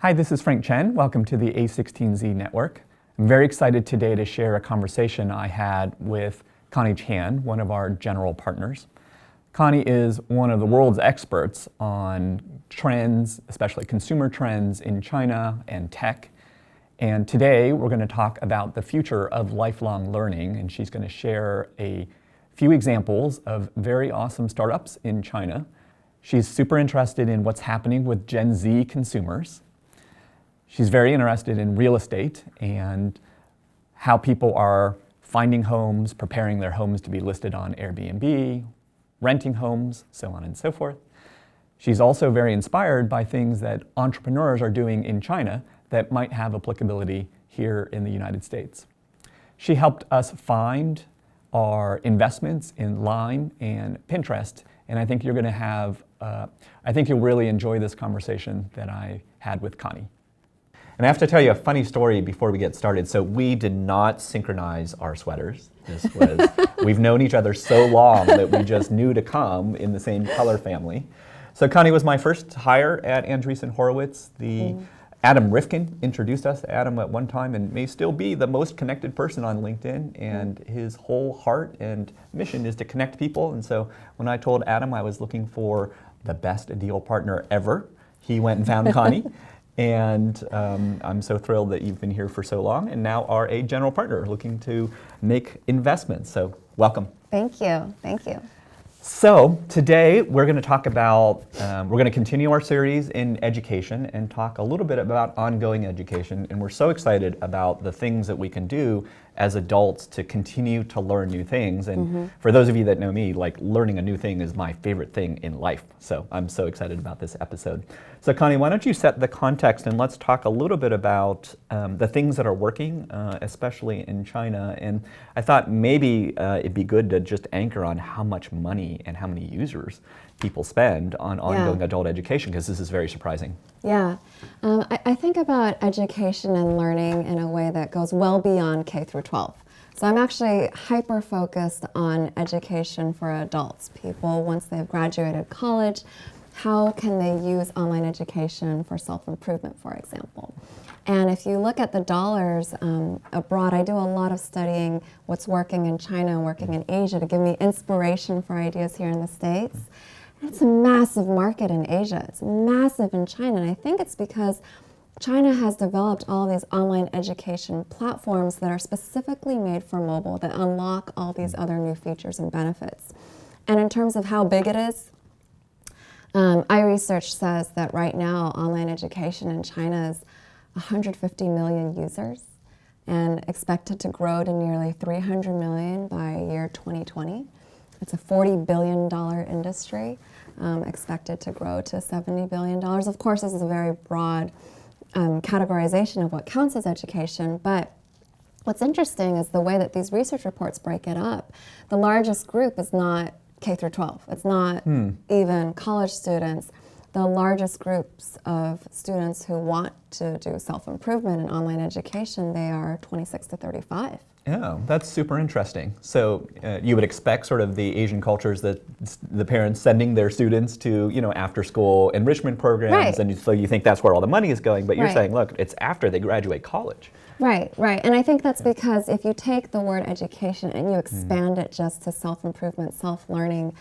Hi, this is Frank Chen. Welcome to the A16Z Network. I'm very excited today to share a conversation I had with Connie Chan, one of our general partners. Connie is one of the world's experts on trends, especially consumer trends in China and tech. And today we're going to talk about the future of lifelong learning, and she's going to share a few examples of very awesome startups in China. She's super interested in what's happening with Gen Z consumers. She's very interested in real estate and how people are finding homes, preparing their homes to be listed on Airbnb, renting homes, so on and so forth. She's also very inspired by things that entrepreneurs are doing in China that might have applicability here in the United States. She helped us find our investments in Line and Pinterest, and I think you're going to have, I think you'll really enjoy this conversation that I had with Connie. And I have to tell you a funny story before we get started. So we did not synchronize our sweaters. This was, we've known each other so long that we just knew to come in the same color family. So Connie was my first hire at Andreessen Horowitz. Adam Rifkin introduced us to Adam at one time and may still be the most connected person on LinkedIn, and his whole heart and mission is to connect people. And so when I told Adam I was looking for the best deal partner ever, he went and found Connie. And I'm so thrilled that you've been here for so long and now are a general partner looking to make investments. So welcome. Thank you. Thank you. So today we're going to talk about, we're going to continue our series in education and talk a little bit about ongoing education. And we're so excited about the things that we can do as adults to continue to learn new things. And for those of you that know me, like learning a new thing is my favorite thing in life. So I'm so excited about this episode. So Connie, why don't you set the context and let's talk a little bit about the things that are working, especially in China. And I thought maybe it'd be good to just anchor on how much money and how many users people spend on ongoing adult education, because this is very surprising. Yeah, I think about education and learning in a way that goes well beyond K through 12. So I'm actually hyper-focused on education for adults. People, once they've graduated college, how can they use online education for self-improvement, for example? And if you look at the dollars abroad, I do a lot of studying what's working in China and working in Asia to give me inspiration for ideas here in the States. It's a massive market in Asia. It's massive in China. And I think it's because China has developed all these online education platforms that are specifically made for mobile that unlock all these other new features and benefits. And in terms of how big it is, iResearch says that right now online education in China is 150 million users and expected to grow to nearly 300 million by year 2020. It's a $40 billion industry, expected to grow to $70 billion. Of course, this is a very broad categorization of what counts as education, but what's interesting is the way that these research reports break it up. The largest group is not K through 12. It's not even college students. The largest groups of students who want to do self-improvement in online education, they are 26 to 35. Yeah, that's super interesting. So you would expect sort of the Asian cultures that the parents sending their students to, after school enrichment programs, and so you think that's where all the money is going, but you're saying, look, it's after they graduate college. Right. And I think that's because if you take the word education and you expand it just to self-improvement, self-learning,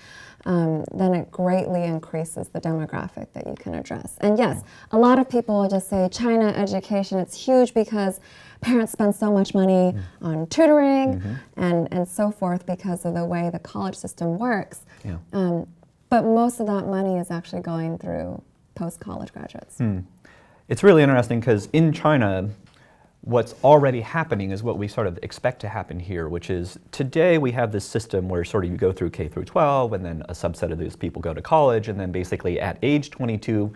then it greatly increases the demographic that you can address. And yes, a lot of people will just say China education, it's huge because parents spend so much money on tutoring and so forth because of the way the college system works. But most of that money is actually going through post-college graduates. It's really interesting because in China, what's already happening is what we sort of expect to happen here, which is today we have this system where sort of you go through K through 12 and then a subset of those people go to college, and then basically at age 22,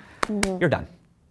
you're done.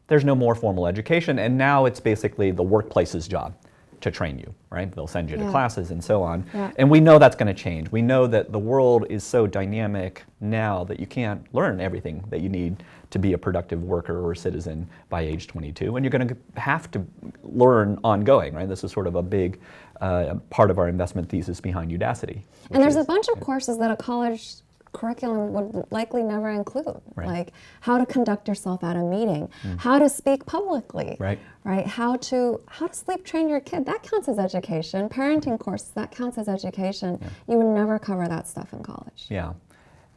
There's no more formal education, and now it's basically the workplace's job to train you, right? They'll send you to classes and so on. And we know that's going to change. We know that the world is so dynamic now that you can't learn everything that you need to be a productive worker or citizen by age 22. And you're going to have to learn ongoing, right? This is sort of a big part of our investment thesis behind Udacity. And there's a bunch of courses that a college curriculum would likely never include, Right. like how to conduct yourself at a meeting, how to speak publicly, Right. right? How to sleep train your kid. That counts as education. Parenting courses, that counts as education. You would never cover that stuff in college. Yeah.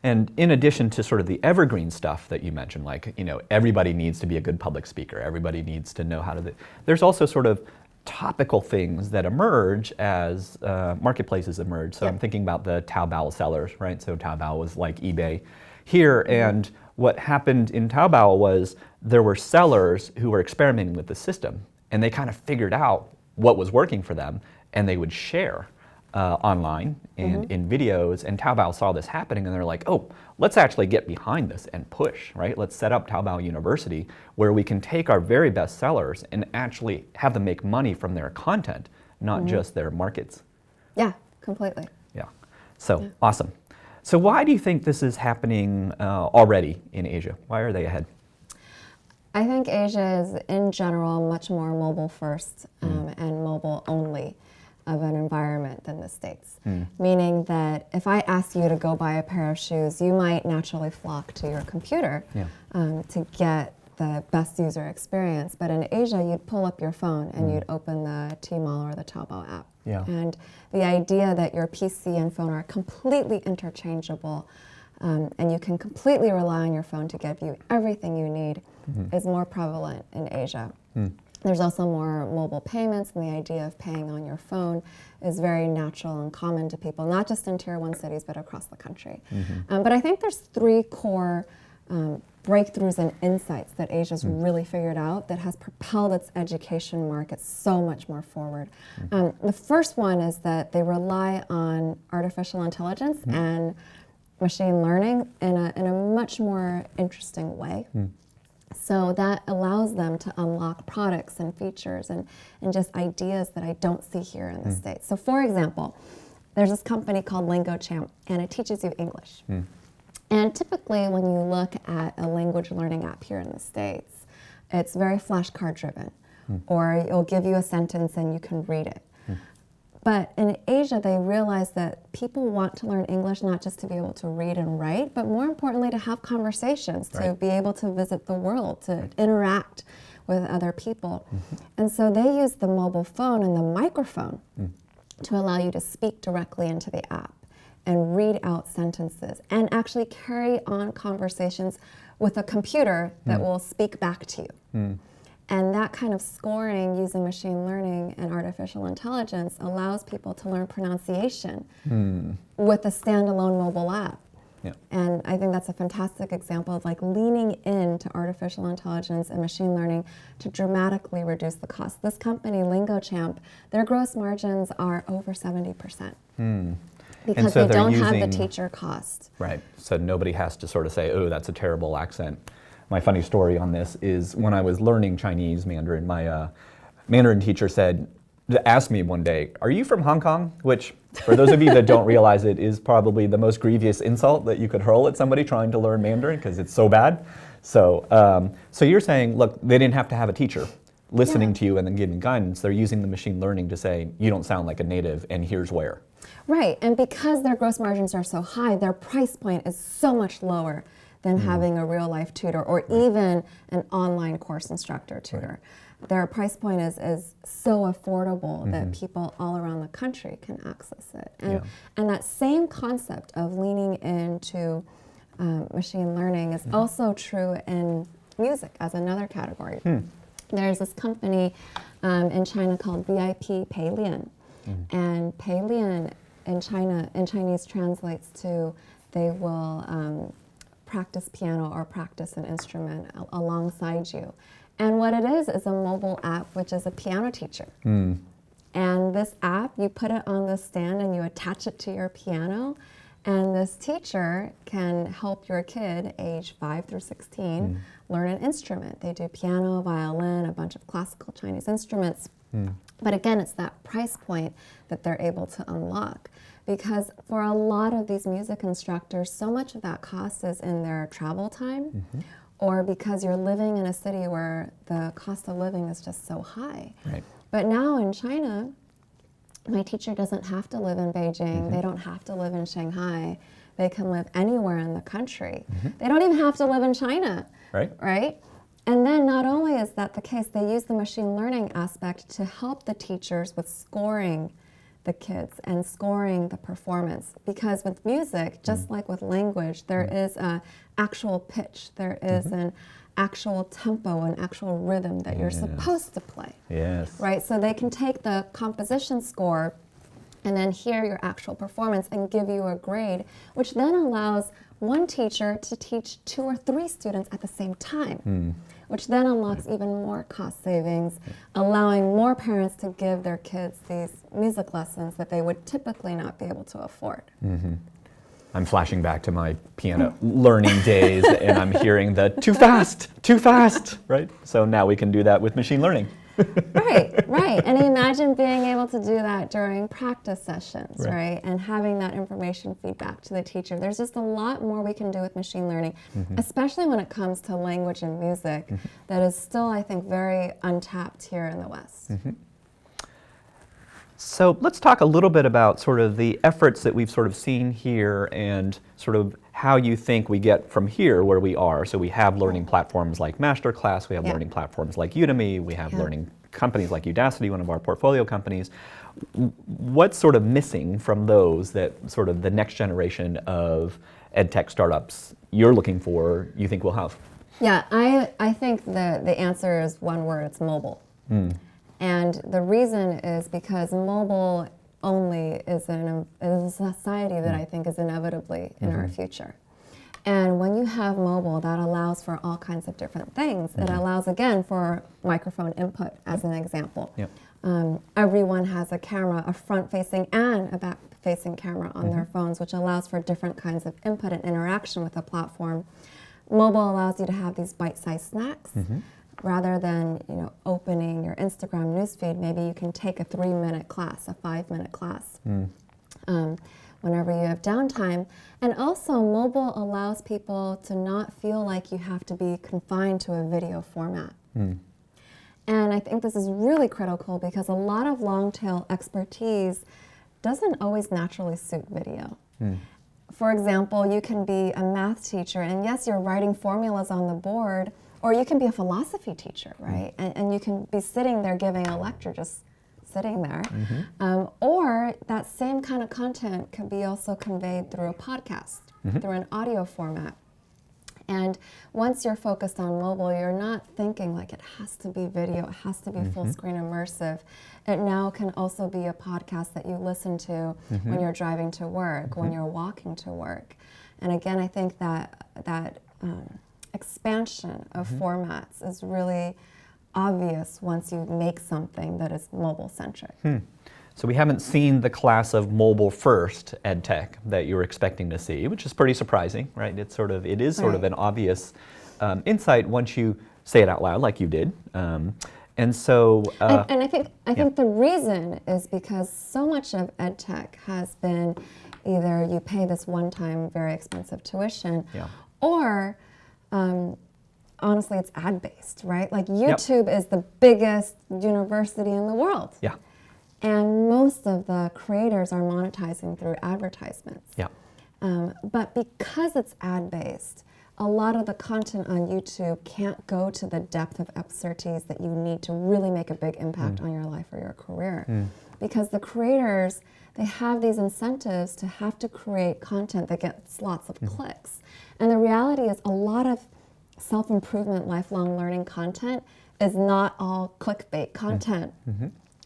And in addition to sort of the evergreen stuff that you mentioned, like, everybody needs to be a good public speaker, everybody needs to know how to, there's also sort of topical things that emerge as marketplaces emerge. So I'm thinking about the Taobao sellers, right? So Taobao was like eBay here, and what happened in Taobao was there were sellers who were experimenting with the system, and they kind of figured out what was working for them, and they would share online and in videos, and Taobao saw this happening, and they're like, oh, let's actually get behind this and push, right? Let's set up Taobao University where we can take our very best sellers and actually have them make money from their content, not just their markets. Yeah, completely. Yeah, so awesome. So why do you think this is happening already in Asia? Why are they ahead? I think Asia is, in general, much more mobile first and mobile only of an environment than the States. Meaning that if I ask you to go buy a pair of shoes, you might naturally flock to your computer to get the best user experience. But in Asia, you'd pull up your phone and you'd open the Tmall or the Taobao app. Yeah. And the idea that your PC and phone are completely interchangeable and you can completely rely on your phone to give you everything you need is more prevalent in Asia. There's also more mobile payments, and the idea of paying on your phone is very natural and common to people, not just in Tier 1 cities, but across the country. But I think there's three core breakthroughs and insights that Asia's really figured out that has propelled its education market so much more forward. The first one is that they rely on artificial intelligence and machine learning in a much more interesting way. So that allows them to unlock products and features and just ideas that I don't see here in the States. So for example, there's this company called LingoChamp, and it teaches you English. And typically when you look at a language learning app here in the States, it's very flashcard driven, or it'll give you a sentence and you can read it. But in Asia, they realize that people want to learn English not just to be able to read and write, but more importantly, to have conversations, to be able to visit the world, to interact with other people. And so they use the mobile phone and the microphone to allow you to speak directly into the app and read out sentences and actually carry on conversations with a computer that will speak back to you. And that kind of scoring using machine learning and artificial intelligence allows people to learn pronunciation with a standalone mobile app. And I think that's a fantastic example of like leaning into artificial intelligence and machine learning to dramatically reduce the cost. This company, LingoChamp, their gross margins are over 70%. Because so they they're don't have the using- teacher cost. Right, so nobody has to sort of say, oh, that's a terrible accent. My funny story on this is when I was learning Chinese Mandarin, my Mandarin teacher asked me one day, are you from Hong Kong? Which, for those of you that don't realize it, is probably the most grievous insult that you could hurl at somebody trying to learn Mandarin because it's so bad. So, so you're saying, look, they didn't have to have a teacher listening to you and then giving guidance. They're using the machine learning to say, you don't sound like a native and here's where. Right, and because their gross margins are so high, their price point is so much lower than having a real life tutor or even an online course instructor tutor. Their price point is so affordable that people all around the country can access it. And that same concept of leaning into machine learning is also true in music as another category. There's this company in China called VIP Peilian. And Peilian in Chinese translates to they will practice piano or practice an instrument alongside you. And what it is a mobile app which is a piano teacher. And this app, you put it on the stand and you attach it to your piano, and this teacher can help your kid age 5 through 16 learn an instrument. They do piano, violin, a bunch of classical Chinese instruments. But again, it's that price point that they're able to unlock. Because for a lot of these music instructors, so much of that cost is in their travel time, or because you're living in a city where the cost of living is just so high. But now in China, my teacher doesn't have to live in Beijing. They don't have to live in Shanghai. They can live anywhere in the country. They don't even have to live in China, right? And then not only is that the case, they use the machine learning aspect to help the teachers with scoring the kids and scoring the performance. Because with music, just like with language, there is an actual pitch, there is an actual tempo, an actual rhythm that you're supposed to play. Right? So they can take the composition score and then hear your actual performance and give you a grade, which then allows one teacher to teach 2 or 3 students at the same time, which then unlocks even more cost savings, allowing more parents to give their kids these music lessons that they would typically not be able to afford. I'm flashing back to my piano learning days, and I'm hearing the too fast, right? So now we can do that with machine learning. Right. And imagine being able to do that during practice sessions, right? And having that information feedback to the teacher. There's just a lot more we can do with machine learning, especially when it comes to language and music, that is still, I think, very untapped here in the West. So let's talk a little bit about sort of the efforts that we've sort of seen here and sort of how you think we get from here where we are. So we have learning platforms like MasterClass, we have learning platforms like Udemy, we have learning companies like Udacity, one of our portfolio companies. What's sort of missing from those that sort of the next generation of ed tech startups you're looking for, you think we'll have? Yeah, I think the answer is one word, it's mobile. And the reason is because mobile only is a society that I think is inevitably in our future. And when you have mobile, that allows for all kinds of different things. It allows, again, for microphone input, as an example. Everyone has a camera, a front-facing and a back-facing camera on their phones, which allows for different kinds of input and interaction with the platform. Mobile allows you to have these bite-sized snacks. Rather than opening your Instagram newsfeed, maybe you can take a 3-minute class, a 5-minute class, whenever you have downtime. And also, mobile allows people to not feel like you have to be confined to a video format. And I think this is really critical because a lot of long-tail expertise doesn't always naturally suit video. For example, you can be a math teacher, and yes, you're writing formulas on the board, or you can be a philosophy teacher, right? And you can be sitting there giving a lecture, just sitting there. Or that same kind of content can be also conveyed through a podcast, through an audio format. And once you're focused on mobile, you're not thinking like it has to be video, it has to be full screen immersive. It now can also be a podcast that you listen to when you're driving to work, when you're walking to work. And again, I think that expansion of formats is really obvious once you make something that is mobile-centric. So we haven't seen the class of mobile-first ed tech that you were expecting to see, which is pretty surprising, right? It is sort of an obvious insight once you say it out loud, like you did. And so, and I think the reason is because so much of ed tech has been either you pay this one-time very expensive tuition, or honestly, it's ad-based, right? Like YouTube is the biggest university in the world. And most of the creators are monetizing through advertisements. But because it's ad-based, a lot of the content on YouTube can't go to the depth of expertise that you need to really make a big impact on your life or your career. Because the creators, they have these incentives to have to create content that gets lots of clicks. And the reality is a lot of self-improvement, lifelong learning content is not all clickbait content,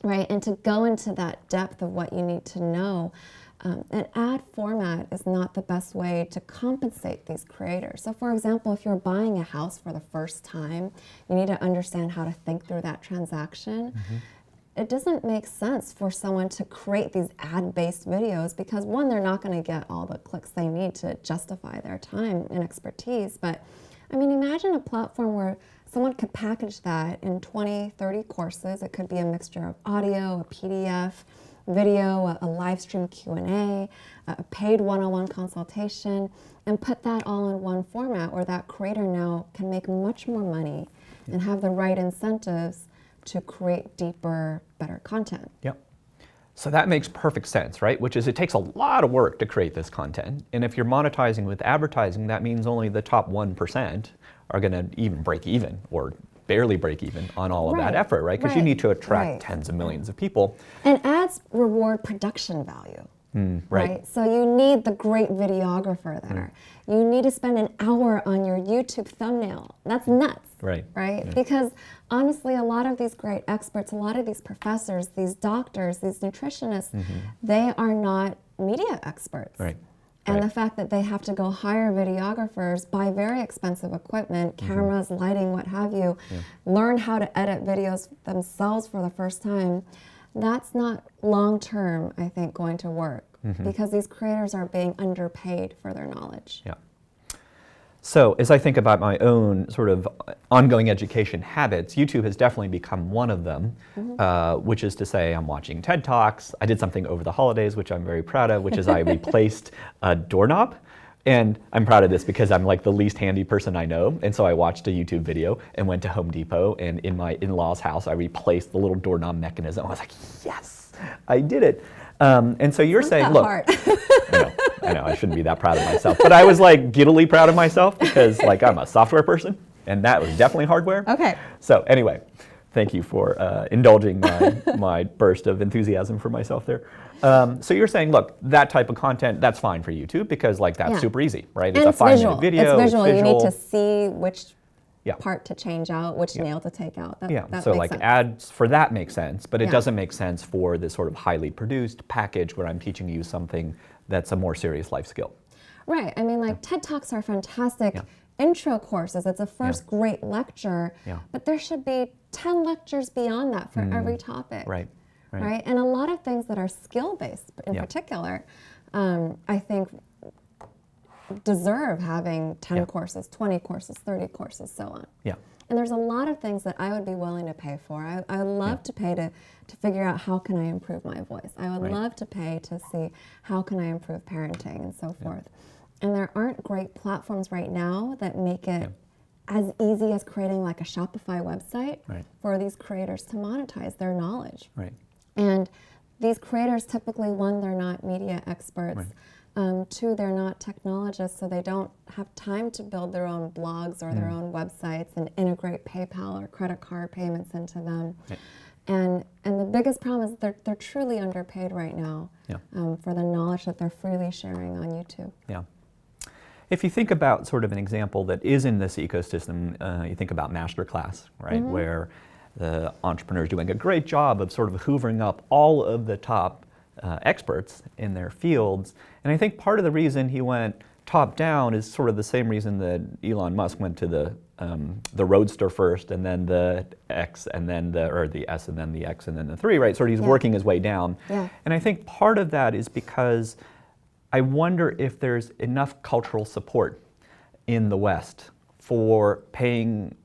right? And to go into that depth of what you need to know, an ad format is not the best way to compensate these creators. So for example, if you're buying a house for the first time, you need to understand how to think through that transaction. It doesn't make sense for someone to create these ad-based videos because one, they're not going to get all the clicks they need to justify their time and expertise. But I mean, imagine a platform where someone could package that in 20, 30 courses. It could be a mixture of audio, a PDF, video, a live stream Q&A, a paid one-on-one consultation, and put that all in one format where that creator now can make much more money and have the right incentives to create deeper, better content. So that makes perfect sense, right? Which is it takes a lot of work to create this content. And if you're monetizing with advertising, that means only the top 1% are going to even break even or barely break even on all of that effort, right? Because you need to attract tens of millions of people. And ads reward production value. Right. So you need the great videographer there. You need to spend an hour on your YouTube thumbnail. That's nuts. Right. Yeah. Because honestly, a lot of these great experts, a lot of these professors, these doctors, these nutritionists, they are not media experts. Right. And the fact that they have to go hire videographers, buy very expensive equipment, cameras, lighting, what have you, learn how to edit videos themselves for the first time, that's not long-term, I think, going to work because these creators are being underpaid for their knowledge. Yeah. So as I think about my own sort of ongoing education habits, YouTube has definitely become one of them, which is to say I'm watching TED Talks. I did something over the holidays, which I'm very proud of, which is I replaced a doorknob. And I'm proud of this because I'm like the least handy person I know. And so I watched a YouTube video and went to Home Depot, and in my in-laws' house, I replaced the little doorknob mechanism. I was like, yes, I did it. And so you're saying, look, I know, I shouldn't be that proud of myself, but I was like giddily proud of myself because like I'm a software person and that was definitely hardware. Okay. So anyway, thank you for indulging my burst of enthusiasm for myself there. So you're saying, look, that type of content, that's fine for YouTube because like that's super easy, right? And it's a 5-minute video. It's visual. You need to see which yeah. part to change out, which nail to take out. That so makes like sense. ads for that makes sense, but it doesn't make sense for this sort of highly produced package where I'm teaching you something that's a more serious life skill. Right. I mean, like TED Talks are fantastic intro courses. It's a first great lecture, but there should be 10 lectures beyond that for every topic. Right. Right. And a lot of things that are skill-based in particular, I think deserve having 10 courses, 20 courses, 30 courses, so on. Yeah. And there's a lot of things that I would be willing to pay for. I would love to pay to figure out how can I improve my voice. I would love to pay to see how can I improve parenting and so forth. And there aren't great platforms right now that make it as easy as creating like a Shopify website for these creators to monetize their knowledge. Right. And these creators typically, one, they're not media experts. Two, they're not technologists, so they don't have time to build their own blogs or their own websites and integrate PayPal or credit card payments into them. And the biggest problem is they're truly underpaid right now for the knowledge that they're freely sharing on YouTube. Yeah. If you think about sort of an example that is in this ecosystem, you think about MasterClass, right, where the entrepreneur is doing a great job of sort of hoovering up all of the top experts in their fields. And I think part of the reason he went top down is sort of the same reason that Elon Musk went to the Roadster first, and then the X, and then the S, and then the X, and then the 3, right? Sort of he's working his way down. And I think part of that is because I wonder if there's enough cultural support in the West for paying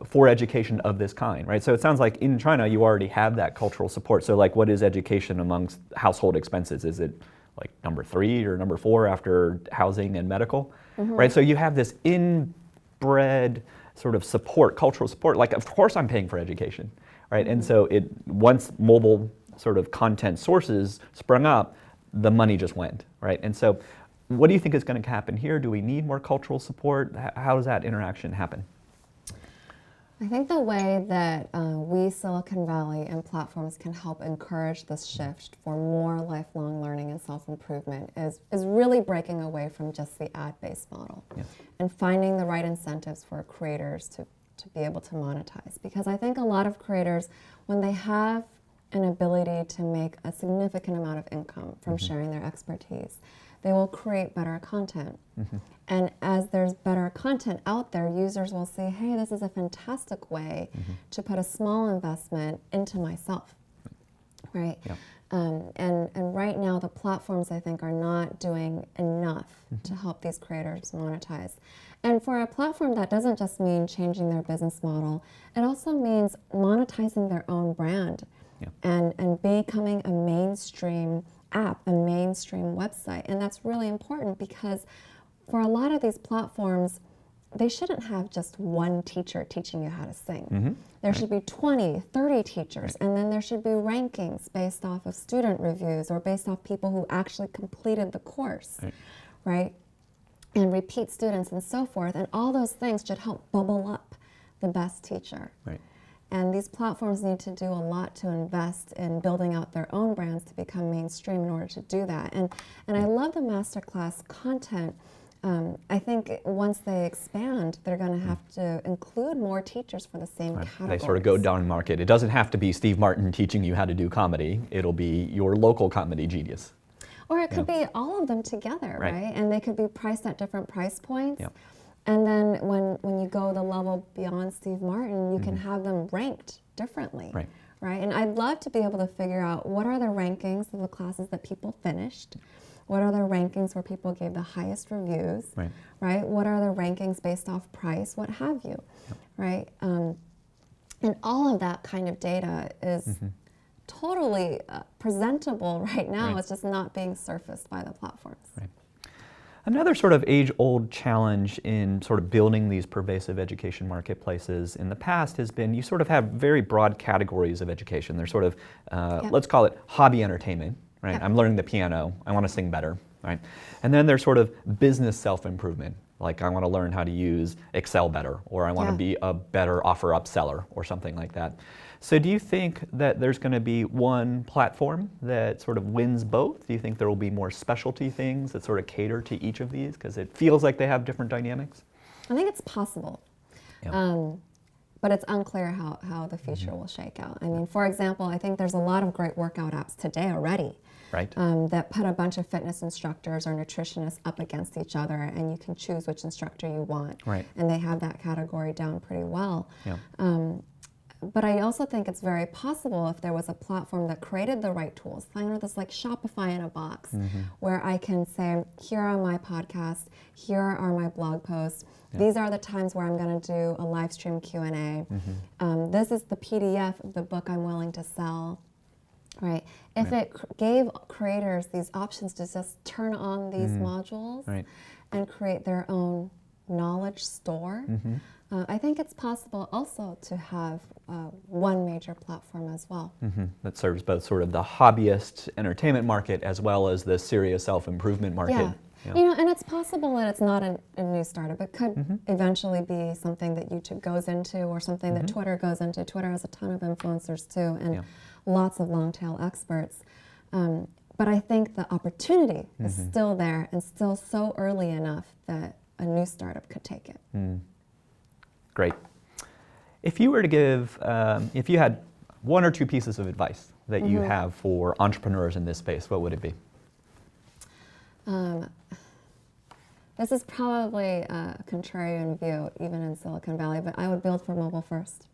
for education of this kind, right? So it sounds like in China you already have that cultural support. So like, what is education amongst household expenses? Is it like number 3 or number 4 after housing and medical, right? So you have this inbred sort of support, cultural support. Like, of course I'm paying for education, right? And so once mobile sort of content sources sprung up, the money just went, right? And so what do you think is going to happen here? Do we need more cultural support? How does that interaction happen? I think the way that we, Silicon Valley, and platforms can help encourage this shift for more lifelong learning and self-improvement is really breaking away from just the ad-based model and finding the right incentives for creators to be able to monetize. Because I think a lot of creators, when they have an ability to make a significant amount of income from sharing their expertise, they will create better content. And as there's better content out there, users will say, hey, this is a fantastic way to put a small investment into myself, right? And right now, the platforms, I think, are not doing enough to help these creators monetize. And for a platform, that doesn't just mean changing their business model. It also means monetizing their own brand and becoming a mainstream app, a mainstream website. And that's really important because for a lot of these platforms, they shouldn't have just one teacher teaching you how to sing. There should be 20, 30 teachers, and then there should be rankings based off of student reviews or based off people who actually completed the course, right? And repeat students and so forth, and all those things should help bubble up the best teacher. Right. And these platforms need to do a lot to invest in building out their own brands to become mainstream in order to do that. And I love the MasterClass content. I think once they expand, they're going to have to include more teachers for the same categories. They sort of go down market. It doesn't have to be Steve Martin teaching you how to do comedy. It'll be your local comedy genius. Or it could be all of them together, right? And they could be priced at different price points. And then when you go the level beyond Steve Martin, you can have them ranked differently, right? And I'd love to be able to figure out what are the rankings of the classes that people finished, what are the rankings where people gave the highest reviews, right? What are the rankings based off price, what have you, right? And all of that kind of data is totally presentable right now. It's just not being surfaced by the platforms. Another sort of age-old challenge in sort of building these pervasive education marketplaces in the past has been you sort of have very broad categories of education. There's sort of, let's call it hobby entertainment, right? I'm learning the piano, I want to sing better, right? And then there's sort of business self-improvement, like I want to learn how to use Excel better, or I want to be a better offer upseller, or something like that. So do you think that there's going to be one platform that sort of wins both? Do you think there will be more specialty things that sort of cater to each of these? Because it feels like they have different dynamics. I think it's possible. But it's unclear how the future will shake out. I mean, for example, I think there's a lot of great workout apps today already that put a bunch of fitness instructors or nutritionists up against each other, and you can choose which instructor you want. And they have that category down pretty well. But I also think it's very possible if there was a platform that created the right tools. I know this like Shopify in a box, where I can say, here are my podcasts, here are my blog posts, these are the times where I'm going to do a live stream Q&A. This is the PDF of the book I'm willing to sell. Right. If it gave creators these options to just turn on these modules and create their own knowledge store, I think it's possible also to have one major platform as well. That serves both sort of the hobbyist entertainment market as well as the serious self-improvement market. You know, and it's possible that it's not a new startup. It could eventually be something that YouTube goes into or something that Twitter goes into. Twitter has a ton of influencers too, and lots of long-tail experts. But I think the opportunity is still there and still so early enough that a new startup could take it. Great. If you were to give, if you had one or two pieces of advice that you have for entrepreneurs in this space, what would it be? This is probably a contrarian view, even in Silicon Valley, but I would build for mobile first.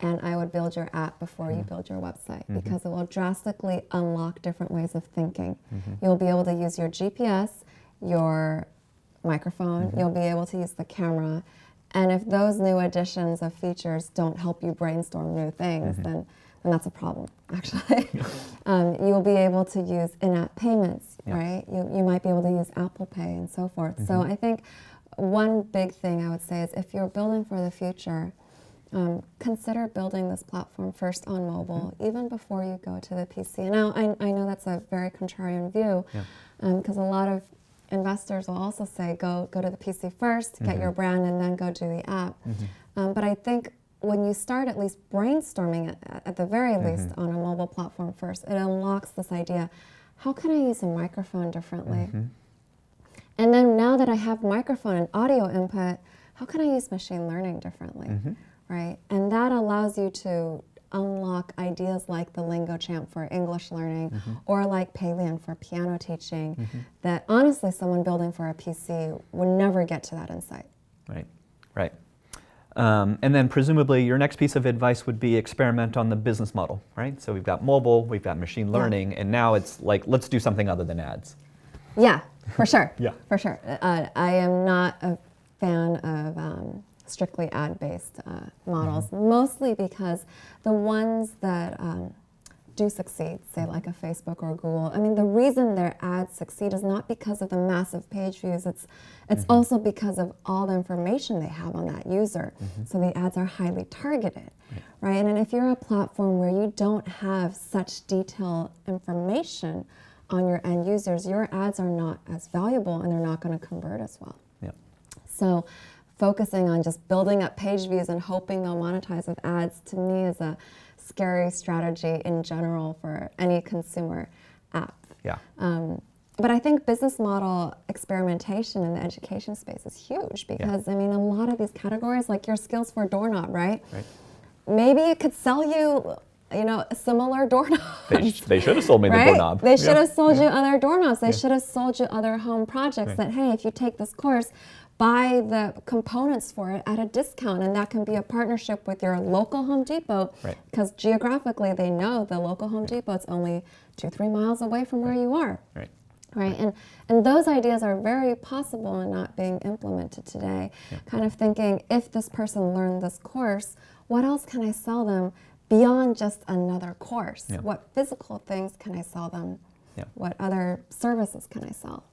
And I would build your app before you build your website, because it will drastically unlock different ways of thinking. You'll be able to use your GPS, your microphone, you'll be able to use the camera, and if those new additions of features don't help you brainstorm new things, then that's a problem, actually. You'll be able to use in-app payments, right? You might be able to use Apple Pay and so forth. So I think one big thing I would say is if you're building for the future, consider building this platform first on mobile, even before you go to the PC. Now, I know that's a very contrarian view, because a lot of investors will also say, go to the PC first, get your brand, and then go do the app. But I think when you start at least brainstorming it, at the very least on a mobile platform first, it unlocks this idea, how can I use a microphone differently? And then now that I have microphone and audio input, how can I use machine learning differently, right? And that allows you to unlock ideas like the Lingo Champ for English learning, or like Palian for piano teaching, that honestly someone building for a PC would never get to that insight. Right. And then presumably your next piece of advice would be experiment on the business model, right? So we've got mobile, we've got machine learning, and now it's like, let's do something other than ads. Yeah, for sure. For sure. I am not a fan of strictly ad-based models, mostly because the ones that do succeed, say like a Facebook or Google, I mean, the reason their ads succeed is not because of the massive page views, it's also because of all the information they have on that user. So the ads are highly targeted, right? And if you're a platform where you don't have such detailed information on your end users, your ads are not as valuable and they're not going to convert as well. Yeah. So focusing on just building up page views and hoping they'll monetize with ads, to me, is a scary strategy in general for any consumer app. Yeah. But I think business model experimentation in the education space is huge because, I mean, a lot of these categories, like your skills for doorknob, right? Maybe it could sell you, you know, similar doorknobs. They should have sold me the right? doorknob. They should have sold you other doorknobs. They should have sold you other home projects that, hey, if you take this course, buy the components for it at a discount, and that can be a partnership with your local Home Depot, because geographically they know the local Home Depot is only 2-3 miles away from where you are. Right? And those ideas are very possible and not being implemented today. Kind of thinking, if this person learned this course, what else can I sell them beyond just another course? What physical things can I sell them? What other services can I sell?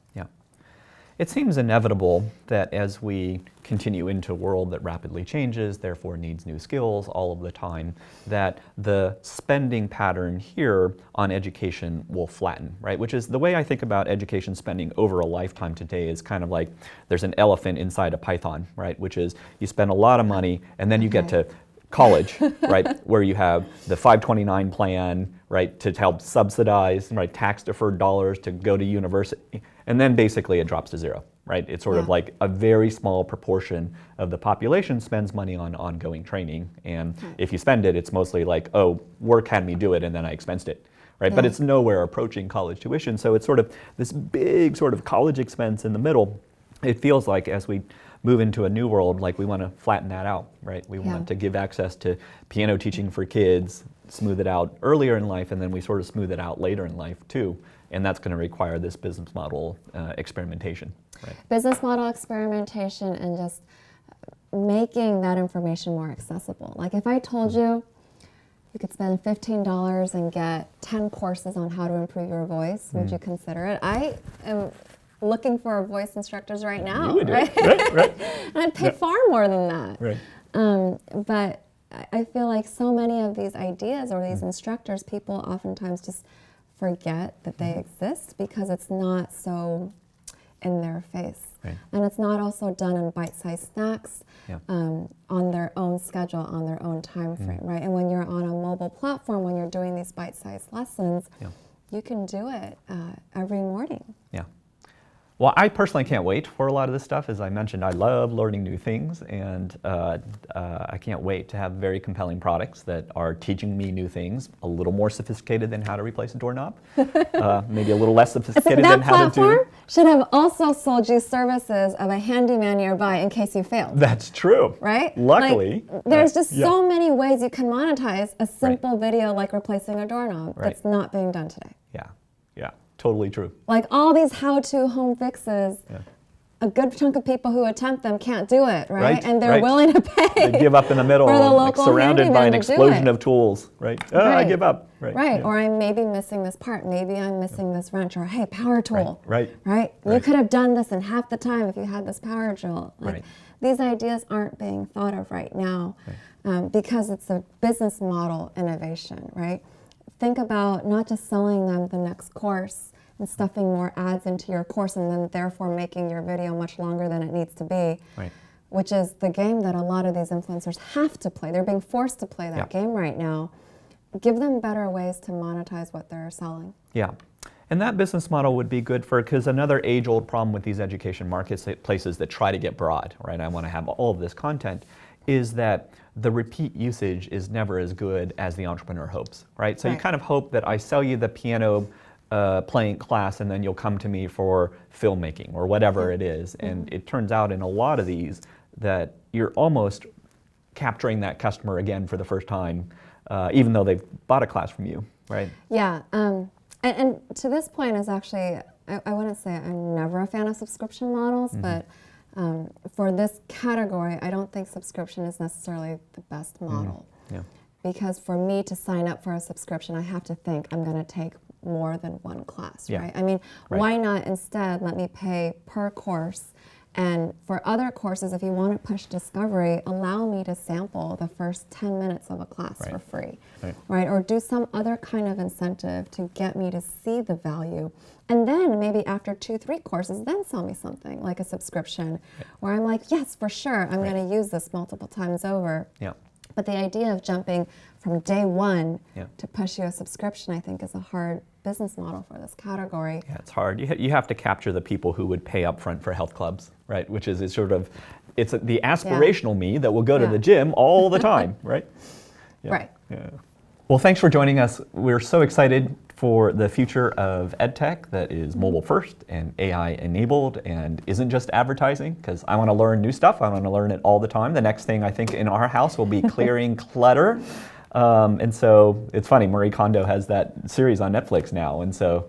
It seems inevitable that as we continue into a world that rapidly changes, therefore needs new skills all of the time, that the spending pattern here on education will flatten, right? Which is the way I think about education spending over a lifetime today is kind of like there's an elephant inside a python, right? Which is you spend a lot of money and then you get to college, right, where you have the 529 plan, right, to help subsidize, right, tax-deferred dollars to go to university, and then basically it drops to zero, right? It's sort of like a very small proportion of the population spends money on ongoing training, and if you spend it, it's mostly like, oh, work had me do it, and then I expensed it, right? But it's nowhere approaching college tuition, so it's sort of this big sort of college expense in the middle. It feels like as we move into a new world, like we want to flatten that out, right? We want to give access to piano teaching for kids, smooth it out earlier in life, and then we sort of smooth it out later in life too. And that's going to require this business model experimentation. Right? Business model experimentation and just making that information more accessible. Like if I told you you could spend $15 and get 10 courses on how to improve your voice, would you consider it? I am looking for voice instructors right now. You would do right? it. Right. And I'd pay far more than that. Right. But I feel like so many of these ideas or these instructors, people oftentimes just forget that they exist because it's not so in their face. And it's not also done in bite-sized snacks on their own schedule, on their own time frame, right? And when you're on a mobile platform, when you're doing these bite-sized lessons, you can do it every morning. Well, I personally can't wait for a lot of this stuff. As I mentioned, I love learning new things, and I can't wait to have very compelling products that are teaching me new things, a little more sophisticated than how to replace a doorknob, maybe a little less sophisticated than how to do. That platform should have also sold you services of a handyman nearby in case you failed. That's true. Right? Luckily. Like, there's just so many ways you can monetize a simple video like replacing a doorknob that's not being done today. Totally true. Like all these how-to home fixes, a good chunk of people who attempt them can't do it, right? And they're willing to pay. They give up in the middle, for the like local surrounded by an handyman to do explosion it. of tools, right? Oh, I give up. Right. Or I'm maybe missing this part. Maybe I'm missing this wrench. Or hey, power tool. Right. You could have done this in half the time if you had this power drill. Like, these ideas aren't being thought of right now because it's a business model innovation, right? Think about not just selling them the next course and stuffing more ads into your course and then therefore making your video much longer than it needs to be, which is the game that a lot of these influencers have to play. They're being forced to play that game right now. Give them better ways to monetize what they're selling. And that business model would be good for, because another age-old problem with these education marketplaces that try to get broad, right? I want to have all of this content, is that the repeat usage is never as good as the entrepreneur hopes, right? So you kind of hope that I sell you the piano playing class and then you'll come to me for filmmaking or whatever it is. And it turns out in a lot of these that you're almost capturing that customer again for the first time, even though they've bought a class from you, right? And to this point is actually, I wouldn't say I'm never a fan of subscription models, but for this category, I don't think subscription is necessarily the best model. because for me to sign up for a subscription, I have to think I'm going to take more than one class, Yeah. right? I mean, Right. why not instead let me pay per course? And for other courses, if you want to push discovery, allow me to sample the first 10 minutes of a class Right. for free, Right. right? Or do some other kind of incentive to get me to see the value. And then maybe after 2-3 courses, then sell me something like a subscription where I'm like, yes, for sure, I'm Right. going to use this multiple times over. Yeah. But the idea of jumping from day one Yeah. to push you a subscription, I think, is a hard business model for this category. Yeah, it's hard. You have to capture the people who would pay up front for health clubs, right? Which is sort of, it's the aspirational me that will go to Yeah. the gym all the time, right? Yeah. Right. Yeah. Well, thanks for joining us. We're so excited for the future of EdTech that is mobile first and AI enabled and isn't just advertising, because I want to learn new stuff. I want to learn it all the time. The next thing I think in our house will be clearing clutter. And so it's funny, Marie Kondo has that series on Netflix now. And so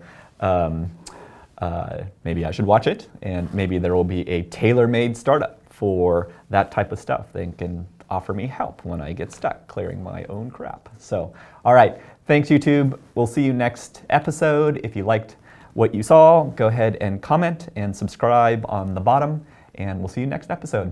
maybe I should watch it, and maybe there will be a tailor-made startup for that type of stuff. They can offer me help when I get stuck clearing my own crap. So, all right, thanks YouTube. We'll see you next episode. If you liked what you saw, go ahead and comment and subscribe on the bottom, and we'll see you next episode.